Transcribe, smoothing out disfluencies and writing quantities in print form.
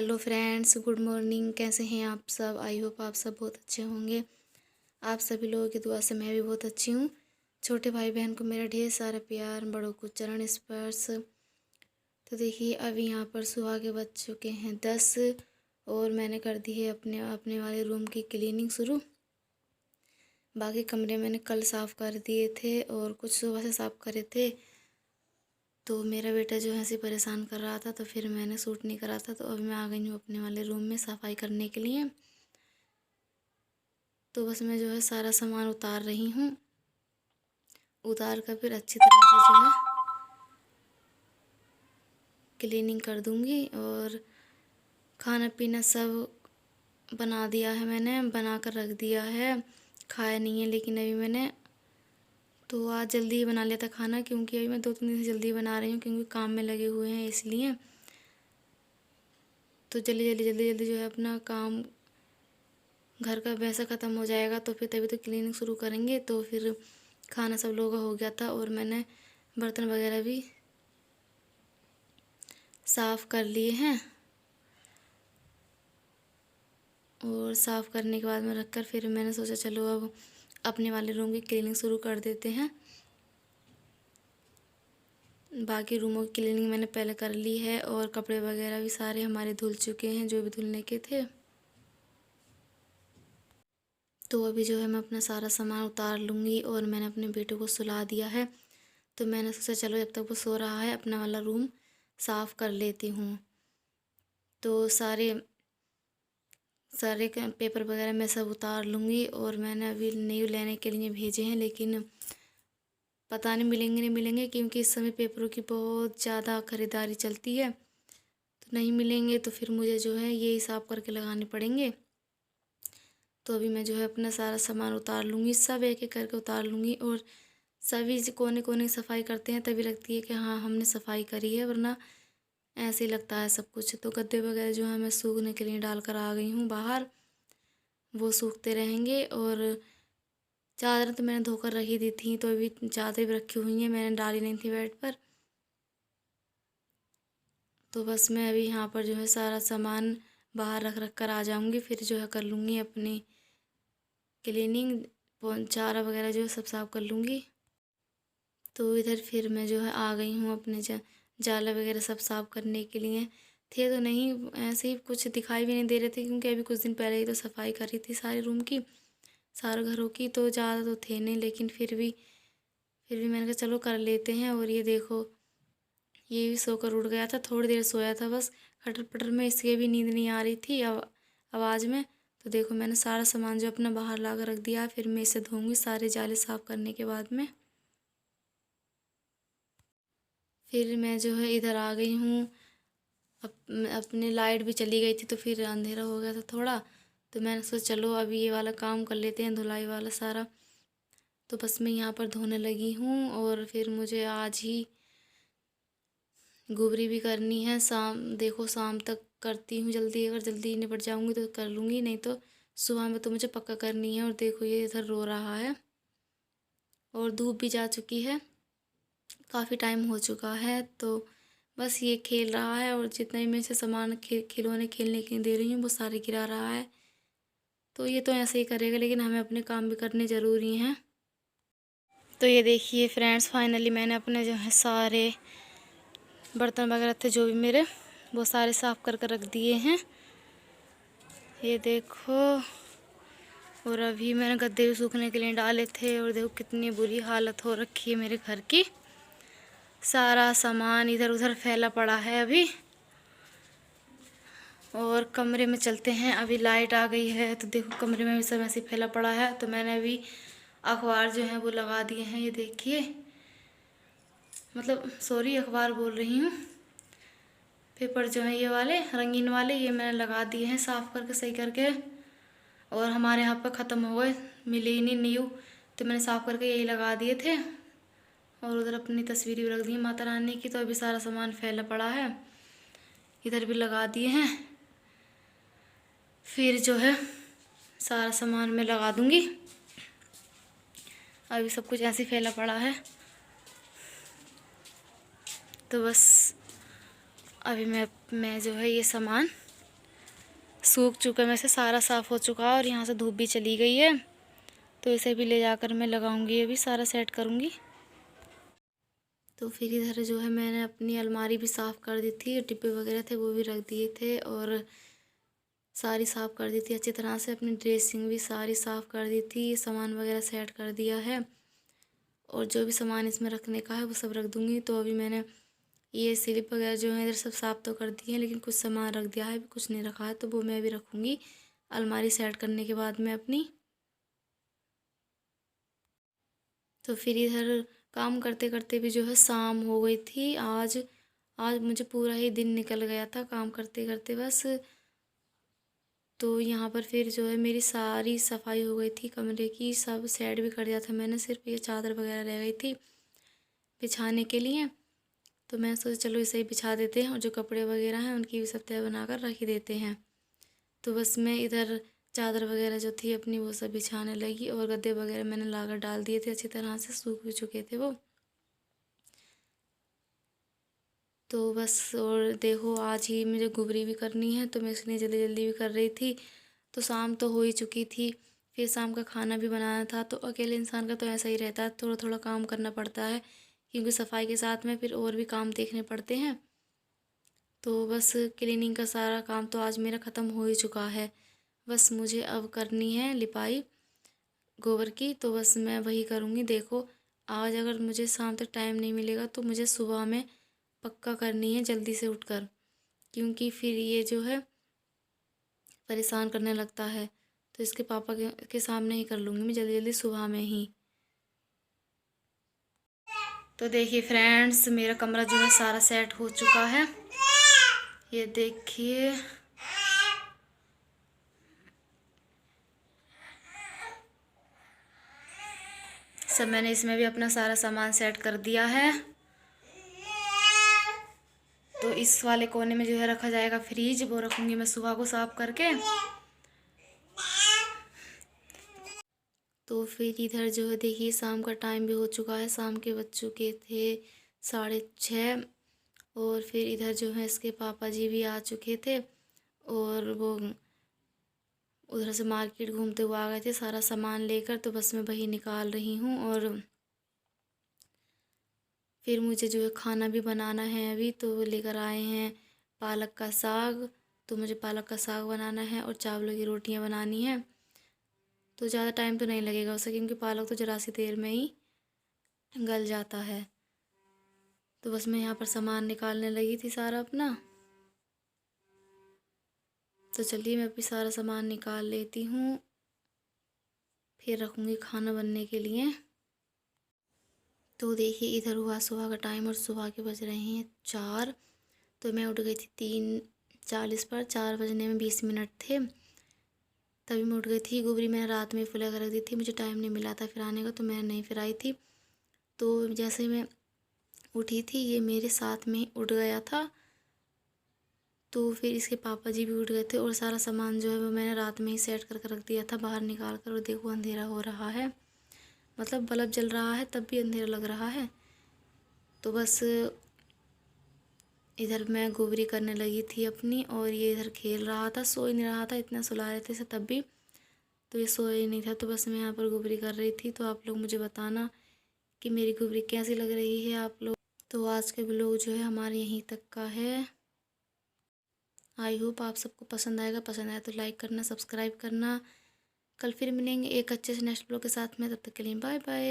Hello friends, good morning. कैसे हैं आप सब? आई होप आप सब बहुत अच्छे होंगे। आप सभी लोगों की दुआ से मैं भी बहुत अच्छी हूँ। छोटे भाई बहन को मेरा ढेर सारा प्यार, बड़ों को चरण स्पर्श। तो देखिए अभी यहाँ पर सुबह के बज चुके हैं 10 और मैंने कर दी है अपने अपने वाले रूम की क्लीनिंग शुरू। बाकी कमरे मैंने कल साफ़ कर दिए थे और कुछ सुबह से साफ़ करे थे। तो मेरा बेटा जो है ऐसे परेशान कर रहा था, तो फिर मैंने सूट नहीं करा था। तो अब मैं आ गई हूँ अपने वाले रूम में सफाई करने के लिए। तो बस मैं जो है सारा सामान उतार रही हूँ। उतार कर फिर अच्छी तरह से जो है क्लीनिंग कर दूँगी। और खाना पीना सब बना दिया है, मैंने बना कर रख दिया है। खाया नहीं है लेकिन अभी मैंने तो आज जल्दी ही बना लिया था खाना, क्योंकि अभी मैं 2-3 दिन से जल्दी बना रही हूँ, क्योंकि काम में लगे हुए हैं इसलिए। तो जल्दी जल्दी जल्दी जल्दी जो है अपना काम घर का वैसा ख़त्म हो जाएगा, तो फिर तभी तो क्लीनिंग शुरू करेंगे। तो फिर खाना सब लोगों का हो गया था और मैंने बर्तन वगैरह भी साफ़ कर लिए हैं। और साफ़ करने के बाद में रख कर फिर मैंने सोचा चलो अब अपने वाले रूम की क्लीनिंग शुरू कर देते हैं। बाकी रूमों की क्लीनिंग मैंने पहले कर ली है और कपड़े वगैरह भी सारे हमारे धुल चुके हैं, जो भी धुलने के थे। तो अभी जो है मैं अपना सारा सामान उतार लूँगी और मैंने अपने बेटे को सुला दिया है। तो मैंने सोचा चलो जब तक वो सो रहा है अपना वाला रूम साफ़ कर लेती हूँ। तो सारे पेपर वगैरह मैं सब उतार लूँगी। और मैंने अभी न्यू लेने के लिए भेजे हैं, लेकिन पता नहीं मिलेंगे नहीं मिलेंगे, क्योंकि इस समय पेपरों की बहुत ज़्यादा ख़रीदारी चलती है। तो नहीं मिलेंगे तो फिर मुझे जो है ये हिसाब करके लगाने पड़ेंगे। तो अभी मैं जो है अपना सारा सामान उतार लूँगी, सब एक एक करके उतार लूँगी। और सभी कोने कोने की सफाई करते हैं तभी लगती है कि हाँ हमने सफाई करी है, वरना ऐसे ही लगता है सब कुछ। तो गद्दे वगैरह जो है मैं सूखने के लिए डाल कर आ गई हूँ बाहर, वो सूखते रहेंगे। और चादर तो मैंने धोकर रख ही दी थी, तो अभी चादर भी रखी हुई हैं, मैंने डाली नहीं थी बेड पर। तो बस मैं अभी यहाँ पर जो है सारा सामान बाहर रख रख कर आ जाऊँगी, फिर जो है कर लूँगी अपनी क्लीनिंग। पोंछारा वगैरह जो है सब साफ कर लूँगी। तो इधर फिर मैं जो है आ गई हूँ अपने जाला वगैरह सब साफ़ करने के लिए। थे तो नहीं, ऐसे ही कुछ दिखाई भी नहीं दे रहे थे, क्योंकि अभी कुछ दिन पहले ही तो सफाई करी थी सारे रूम की, सारे घरों की। तो ज़्यादा तो थे नहीं, लेकिन फिर भी मैंने कहा चलो कर लेते हैं। और ये देखो ये भी सोकर उठ गया था, थोड़ी देर सोया था बस खटर पटर में, इसके भी नींद नहीं आ रही थी अब आवाज़ में। तो देखो मैंने सारा सामान जो अपना बाहर ला कर रख दिया, फिर मैं इसे धोऊँगी सारे जाले साफ़ करने के बाद में। फिर मैं जो है इधर आ गई हूँ। अपने लाइट भी चली गई थी, तो फिर अंधेरा हो गया था थोड़ा। तो मैंने सोचा चलो अभी ये वाला काम कर लेते हैं, धुलाई वाला सारा। तो बस मैं यहाँ पर धोने लगी हूँ। और फिर मुझे आज ही गोबरी भी करनी है, देखो शाम तक करती हूँ जल्दी। अगर जल्दी निपट जाऊँगी तो कर लूँगी, नहीं तो सुबह में तो मुझे पक्का करनी है। और देखो ये इधर रो रहा है और धूप भी जा चुकी है, काफ़ी टाइम हो चुका है। तो बस ये खेल रहा है, और जितना ही मैं इसे सामान खिलौने खेलने के लिए दे रही हूँ वो सारे गिरा रहा है। तो ये तो ऐसे ही करेगा, लेकिन हमें अपने काम भी करने ज़रूरी हैं। तो ये देखिए फ्रेंड्स, फाइनली मैंने अपने जो है सारे बर्तन वगैरह थे जो भी मेरे, वो सारे साफ़ कर कर रख दिए हैं, ये देखो। और अभी मैंने गद्दे भी सूखने के लिए डाले थे, और देखो कितनी बुरी हालत हो रखी है मेरे घर की। सारा सामान इधर उधर फैला पड़ा है अभी। और कमरे में चलते हैं, अभी लाइट आ गई है तो देखो कमरे में भी सब ऐसे फैला पड़ा है। तो मैंने अभी अखबार जो है वो लगा दिए हैं, ये देखिए, मतलब सॉरी अखबार बोल रही हूँ, पेपर जो है ये वाले रंगीन वाले, ये मैंने लगा दिए हैं साफ़ करके सही करके। और हमारे यहाँ पर ख़त्म हो गए, मिले ही नहीं न्यू, तो मैंने साफ़ करके यही लगा दिए थे। और उधर अपनी तस्वीर भी रख दी माता रानी की। तो अभी सारा सामान फैला पड़ा है, इधर भी लगा दिए हैं। फिर जो है सारा सामान मैं लगा दूंगी, अभी सब कुछ ऐसे फैला पड़ा है। तो बस अभी मैं जो है ये सामान सूख चुका है, में से सारा साफ़ हो चुका है और यहाँ से धूप भी चली गई है। तो इसे भी ले जाकर मैं लगाऊंगी, अभी सारा सेट करूंगी। तो फिर इधर जो है मैंने अपनी अलमारी भी साफ़ कर दी थी, डिब्बे वगैरह थे वो भी रख दिए थे और सारी साफ़ कर दी थी अच्छी तरह से। अपनी ड्रेसिंग भी सारी साफ़ कर दी थी, सामान वगैरह सेट कर दिया है और जो भी सामान इसमें रखने का है वो सब रख दूँगी। तो अभी मैंने ये स्लिप वगैरह जो है इधर सब साफ़ तो कर दी है, लेकिन कुछ सामान रख दिया है, कुछ नहीं रखा है, तो वो मैं अभी रखूँगी अलमारी सेट करने के बाद में अपनी। तो फिर इधर काम करते करते भी जो है शाम हो गई थी। आज आज मुझे पूरा ही दिन निकल गया था काम करते करते बस। तो यहाँ पर फिर जो है मेरी सारी सफाई हो गई थी कमरे की, सब सेट भी कर दिया था मैंने, सिर्फ ये चादर वगैरह रह गई थी बिछाने के लिए। तो मैं सोचा चलो इसे ही बिछा देते हैं और जो कपड़े वगैरह हैं उनकी भी सब तय बनाकर रख ही देते हैं। तो बस मैं इधर चादर वगैरह जो थी अपनी वो सब बिछाने लगी और गद्दे वगैरह मैंने लाकर डाल दिए थे, अच्छी तरह से सूख भी चुके थे वो। तो बस और देखो आज ही मुझे गुबरी भी करनी है, तो मैं इसलिए जल्दी जल्दी भी कर रही थी। तो शाम तो हो ही चुकी थी, फिर शाम का खाना भी बनाना था। तो अकेले इंसान का तो ऐसा ही रहता है, थोड़ा थोड़ा काम करना पड़ता है, क्योंकि सफाई के साथ में फिर और भी काम देखने पड़ते हैं। तो बस क्लीनिंग का सारा काम तो आज मेरा ख़त्म हो ही चुका है। बस मुझे अब करनी है लिपाई गोबर की, तो बस मैं वही करूँगी। देखो आज अगर मुझे शाम तक टाइम नहीं मिलेगा तो मुझे सुबह में पक्का करनी है जल्दी से उठकर, क्योंकि फिर ये जो है परेशान करने लगता है। तो इसके पापा के सामने ही कर लूँगी मैं जल्दी जल्दी सुबह में ही। तो देखिए फ्रेंड्स, मेरा कमरा जो है सारा सेट हो चुका है, ये देखिए। सब मैंने इसमें भी अपना सारा सामान सेट कर दिया है। तो इस वाले कोने में जो है रखा जाएगा फ्रिज, वो रखूँगी मैं सुबह को साफ करके। तो फिर इधर जो है देखिए शाम का टाइम भी हो चुका है, शाम के बज चुके थे 6:30। और फिर इधर जो है इसके पापा जी भी आ चुके थे और वो उधर से मार्केट घूमते हुए आ गए थे सारा सामान लेकर। तो बस मैं वही निकाल रही हूँ और फिर मुझे जो है खाना भी बनाना है अभी। तो वो लेकर आए हैं पालक का साग, तो मुझे पालक का साग बनाना है और चावलों की रोटियां बनानी है। तो ज़्यादा टाइम तो नहीं लगेगा उसे, क्योंकि पालक तो ज़रा सी देर में ही गल जाता है। तो बस मैं यहाँ पर सामान निकालने लगी थी सारा अपना। तो चलिए मैं अभी सारा सामान निकाल लेती हूँ, फिर रखूँगी खाना बनने के लिए। तो देखिए इधर हुआ सुबह का टाइम और सुबह के बज रहे हैं 4। तो मैं उठ गई थी 3:40 पर, 4 बजने में 20 मिनट थे तभी मैं उठ गई थी। गोबरी मैंने रात में फुला कर रख दी थी, मुझे टाइम नहीं मिला था फिर आने का, तो मैं नहीं फिर आई थी। तो जैसे मैं उठी थी ये मेरे साथ में उठ गया था। तो फिर इसके पापा जी भी उठ गए थे और सारा सामान जो है वो मैंने रात में ही सेट करके रख दिया था बाहर निकाल कर। और देखो अंधेरा हो रहा है, मतलब बल्ब जल रहा है तब भी अंधेरा लग रहा है। तो बस इधर मैं गोबरी करने लगी थी अपनी और ये इधर खेल रहा था, सो ही नहीं रहा था, इतना सुला रहे थे इसे तब भी, तो ये सोया ही नहीं था। तो बस मैं यहाँ पर गोबरी कर रही थी। तो आप लोग मुझे बताना कि मेरी गोबरी कैसी लग रही है आप लोग। तो आज का ब्लॉग जो है हमारे यहीं तक का है। आई होप आप सबको पसंद आएगा, पसंद आया तो लाइक करना, सब्सक्राइब करना। कल फिर मिलेंगे एक अच्छे से नेक्स्ट ब्लॉग के साथ में, तब तक के लिए बाय बाय।